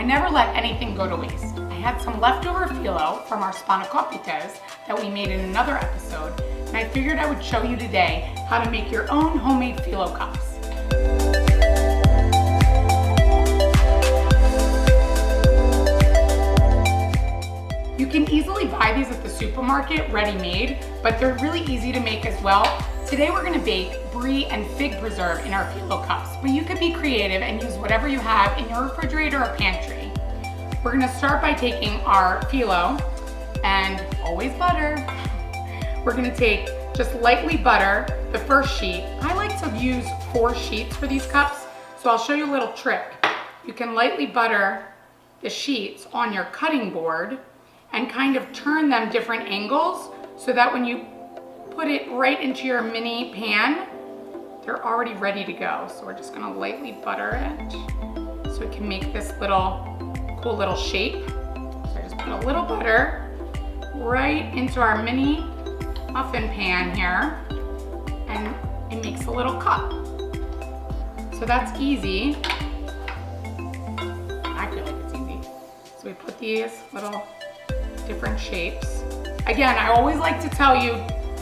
never let anything go to waste. I had some leftover phyllo from our spanakoppitas that we made in another episode, and I figured I would show you today how to make your own homemade phyllo cups. You can easily buy these at the supermarket ready-made, but they're really easy to make as well. Today we're gonna bake brie and fig preserve in our phyllo cups, but you could be creative and use whatever you have in your refrigerator or pantry. We're gonna start by taking our phyllo, and always butter. We're gonna take, just lightly butter the first sheet. I like to use 4 sheets for these cups, so I'll show you a little trick. You can lightly butter the sheets on your cutting board and kind of turn them different angles so that when you put it right into your mini pan, they're already ready to go. So we're just gonna lightly butter it so it can make this cool little shape. So I just put a little butter right into our mini muffin pan here, and it makes a little cup. So that's easy. I feel like it's easy. So we put these little different shapes. Again, I always like to tell you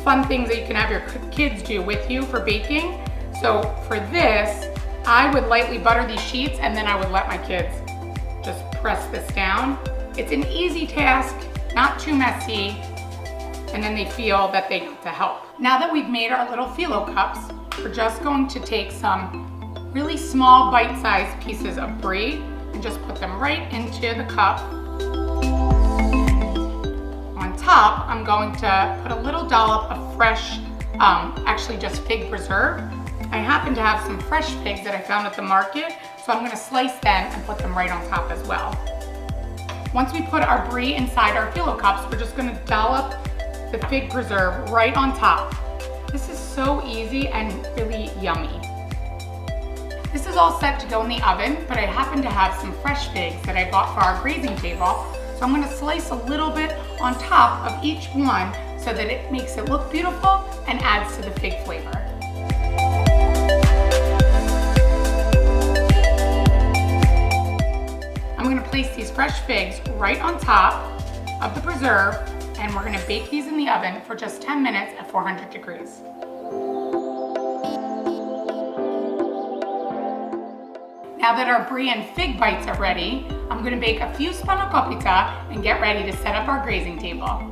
fun things that you can have your kids do with you for baking. So for this, I would lightly butter these sheets and then I would let my kids just press this down. It's an easy task, not too messy, and then they feel that they get to help. Now that we've made our little phyllo cups, we're just going to take some really small bite-sized pieces of brie and just put them right into the cup. Top, I'm going to put a little dollop of fresh, actually just fig preserve. I happen to have some fresh figs that I found at the market, so I'm gonna slice them and put them right on top as well. Once we put our brie inside our phyllo cups, we're just gonna dollop the fig preserve right on top. This is so easy and really yummy. This is all set to go in the oven, but I happen to have some fresh figs that I bought for our grazing table. So I'm gonna slice a little bit on top of each one so that it makes it look beautiful and adds to the fig flavor. I'm gonna place these fresh figs right on top of the preserve, and we're gonna bake these in the oven for just 10 minutes at 400 degrees. Now that our brie and fig bites are ready, I'm gonna bake a few spanakopita and get ready to set up our grazing table.